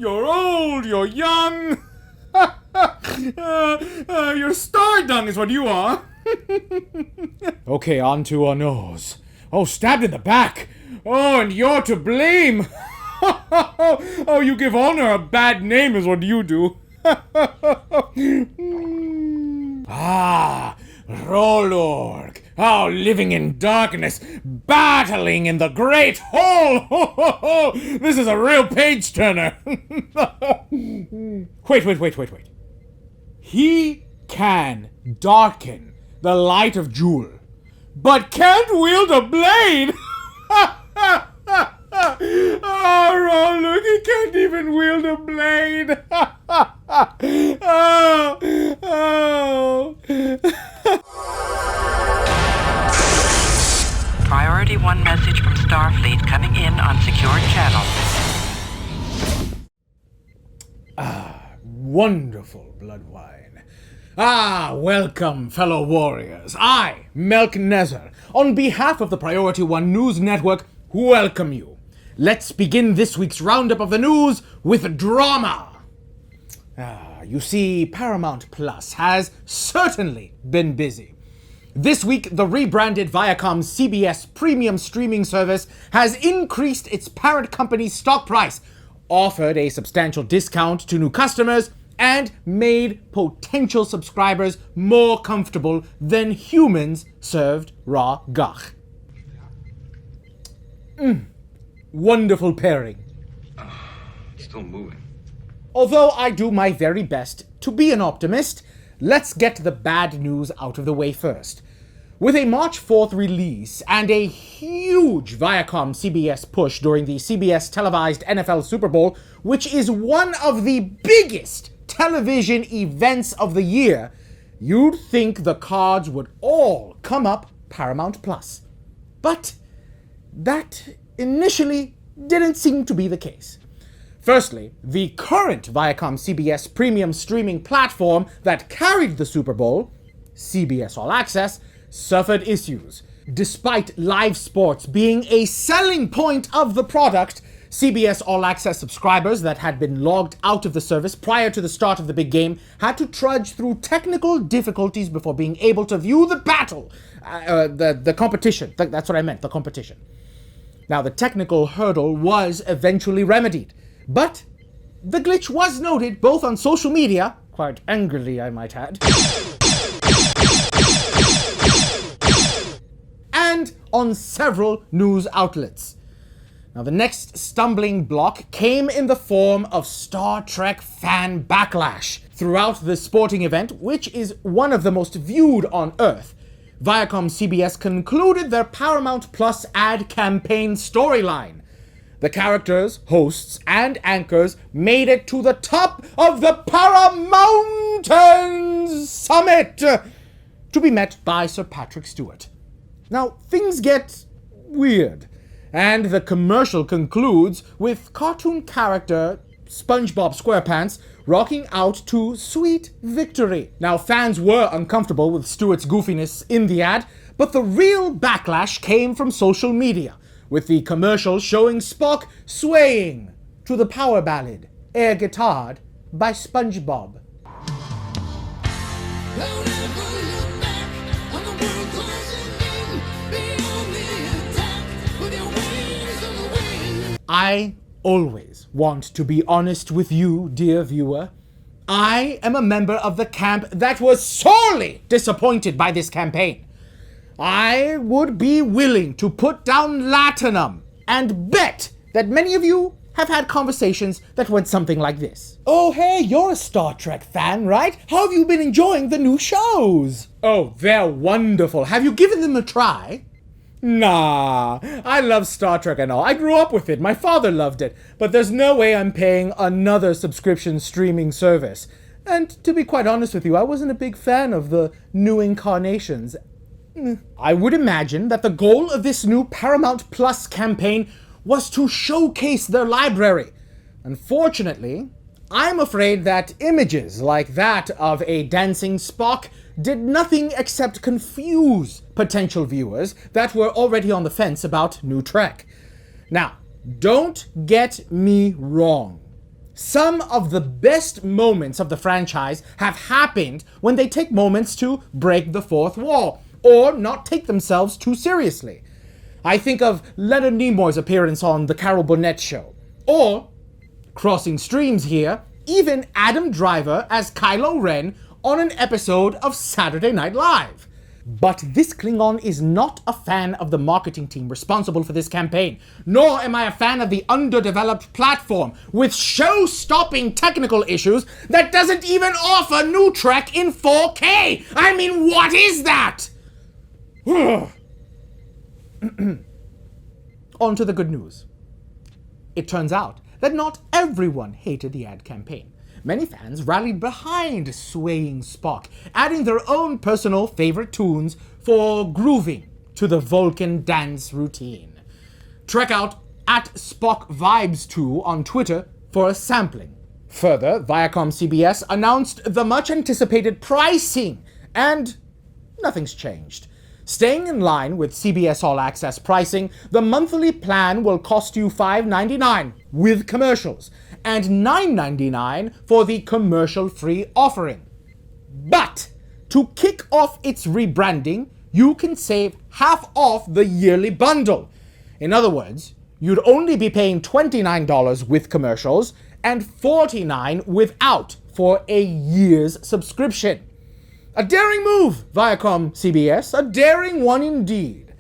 You're old, you're young. You're star-dung is what you are. Okay, on to our nose. Oh, stabbed in the back. Oh, and you're to blame. Oh, you give honor a bad name is what you do. Ah, Rolorg. Oh, living in darkness, battling in the great hall. This is a real page-turner. Wait. He can darken the light of Jewel, but can't wield a blade. Oh, Rolorg, he can't even wield a blade. Priority 1 message from Starfleet coming in on secured channel. Wonderful blood wine. Welcome, fellow warriors. I, Melknezer, on behalf of the Priority 1 News Network, welcome you. Let's begin this week's roundup of the news with drama. You see, Paramount Plus has certainly been busy. This week, the rebranded ViacomCBS premium streaming service has increased its parent company's stock price, offered a substantial discount to new customers, and made potential subscribers more comfortable than humans served raw gach. Wonderful pairing. Still moving. Although I do my very best to be an optimist, let's get the bad news out of the way first. With a March 4th release and a huge ViacomCBS push during the CBS televised NFL Super Bowl, which is one of the biggest television events of the year, you'd think the cards would all come up Paramount Plus. But that initially didn't seem to be the case. Firstly, the current ViacomCBS premium streaming platform that carried the Super Bowl, CBS All Access, suffered issues. Despite live sports being a selling point of the product, CBS All Access subscribers that had been logged out of the service prior to the start of the big game had to trudge through technical difficulties before being able to view the battle, the competition. That's what I meant, the competition. Now, the technical hurdle was eventually remedied, but the glitch was noted both on social media, quite angrily I might add, and on several news outlets. Now, the next stumbling block came in the form of Star Trek fan backlash. Throughout the sporting event, which is one of the most viewed on Earth, ViacomCBS concluded their Paramount Plus ad campaign storyline. The characters, hosts, and anchors made it to the top of the Paramountain Summit to be met by Sir Patrick Stewart. Now, things get weird, and the commercial concludes with cartoon character SpongeBob SquarePants rocking out to Sweet Victory. Now, fans were uncomfortable with Stewart's goofiness in the ad, but the real backlash came from social media, with the commercial showing Spock swaying to the power ballad, Air Guitared, by SpongeBob. Don't ever look back on the world closing in. Be on the attack with your wings on the wind. I always want to be honest with you, dear viewer. I am a member of the camp that was sorely disappointed by this campaign. I would be willing to put down latinum and bet that many of you have had conversations that went something like this. Oh, hey, you're a Star Trek fan, right? How have you been enjoying the new shows? Oh, they're wonderful. Have you given them a try? Nah, I love Star Trek and all. I grew up with it. My father loved it. But there's no way I'm paying another subscription streaming service. And to be quite honest with you, I wasn't a big fan of the new incarnations. I would imagine that the goal of this new Paramount Plus campaign was to showcase their library. Unfortunately, I'm afraid that images like that of a dancing Spock did nothing except confuse potential viewers that were already on the fence about new Trek. Now, don't get me wrong. Some of the best moments of the franchise have happened when they take moments to break the fourth wall, or not take themselves too seriously. I think of Leonard Nimoy's appearance on The Carol Burnett Show, or, crossing streams here, even Adam Driver as Kylo Ren on an episode of Saturday Night Live. But this Klingon is not a fan of the marketing team responsible for this campaign, nor am I a fan of the underdeveloped platform with show-stopping technical issues that doesn't even offer new Trek in 4K. I mean, what is that? On to the good news. It turns out that not everyone hated the ad campaign. Many fans rallied behind swaying Spock, adding their own personal favorite tunes for grooving to the Vulcan dance routine. Check out @SpockVibes2 on Twitter for a sampling. Further, ViacomCBS announced the much-anticipated pricing, and nothing's changed. Staying in line with CBS All Access pricing, the monthly plan will cost you $5.99 with commercials, and $9.99 for the commercial-free offering. But to kick off its rebranding, you can save half off the yearly bundle. In other words, you'd only be paying $29 with commercials and $49 without for a year's subscription. A daring move, ViacomCBS, a daring one indeed.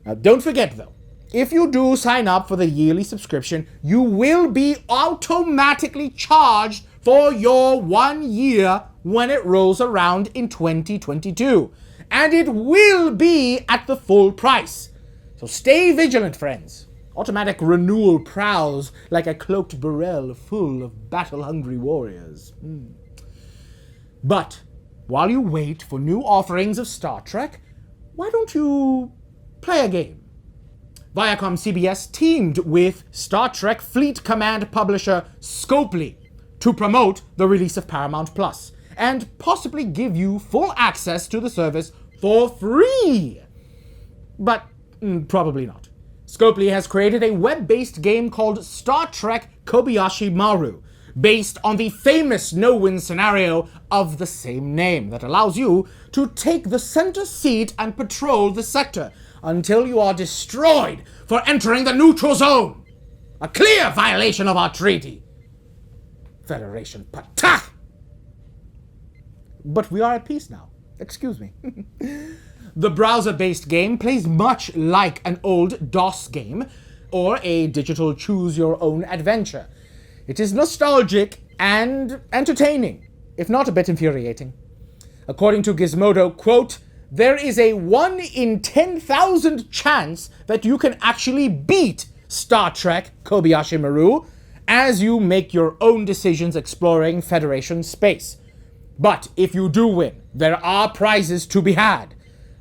Now don't forget though, if you do sign up for the yearly subscription, you will be automatically charged for your 1 year when it rolls around in 2022. And it will be at the full price. So stay vigilant, friends. Automatic renewal prowls like a cloaked burrell full of battle-hungry warriors. But while you wait for new offerings of Star Trek, why don't you play a game? ViacomCBS teamed with Star Trek Fleet Command publisher Scopely to promote the release of Paramount Plus and possibly give you full access to the service for free. But probably not. Scopely has created a web-based game called Star Trek Kobayashi Maru, based on the famous no-win scenario of the same name that allows you to take the center seat and patrol the sector until you are destroyed for entering the neutral zone. A clear violation of our treaty. Federation patah! But we are at peace now. Excuse me. The browser-based game plays much like an old DOS game or a digital choose-your-own adventure. It is nostalgic and entertaining, if not a bit infuriating. According to Gizmodo, quote, there is a 1 in 10,000 chance that you can actually beat Star Trek Kobayashi Maru as you make your own decisions exploring Federation space. But if you do win, there are prizes to be had.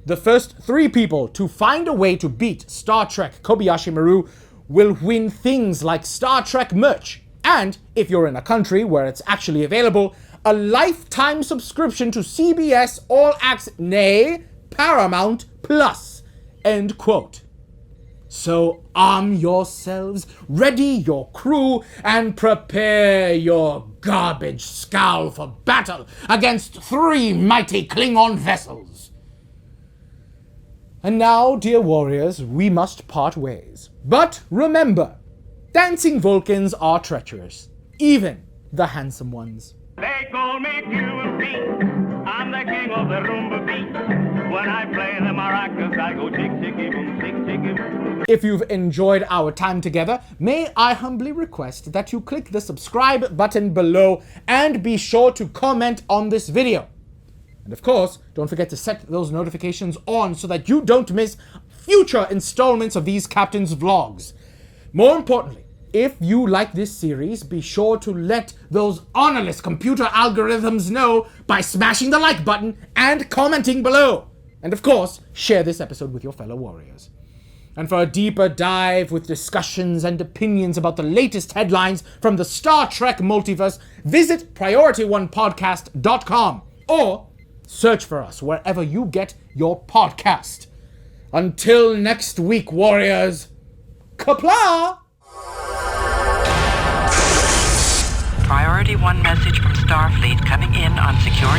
The first 3 people to find a way to beat Star Trek Kobayashi Maru will win things like Star Trek merch, and, if you're in a country where it's actually available, a lifetime subscription to CBS All Access, nay, Paramount Plus. End quote. So arm yourselves, ready your crew, and prepare your garbage scow for battle against 3 mighty Klingon vessels. And now, dear warriors, we must part ways. But remember, dancing Vulcans are treacherous, even the handsome ones. They call me Cuban Pete. I'm the king of the rumba beat. When I play the maracas, I go tick, ticky, boom, tick, ticky, boom. If you've enjoyed our time together, may I humbly request that you click the subscribe button below and be sure to comment on this video. And of course, don't forget to set those notifications on so that you don't miss future installments of these Captain's Vlogs. More importantly, if you like this series, be sure to let those honorless computer algorithms know by smashing the like button and commenting below. And of course, share this episode with your fellow warriors. And for a deeper dive with discussions and opinions about the latest headlines from the Star Trek multiverse, visit PriorityOnePodcast.com or search for us wherever you get your podcast. Until next week, warriors, Kapla! Priority 1 message from Starfleet coming in on secure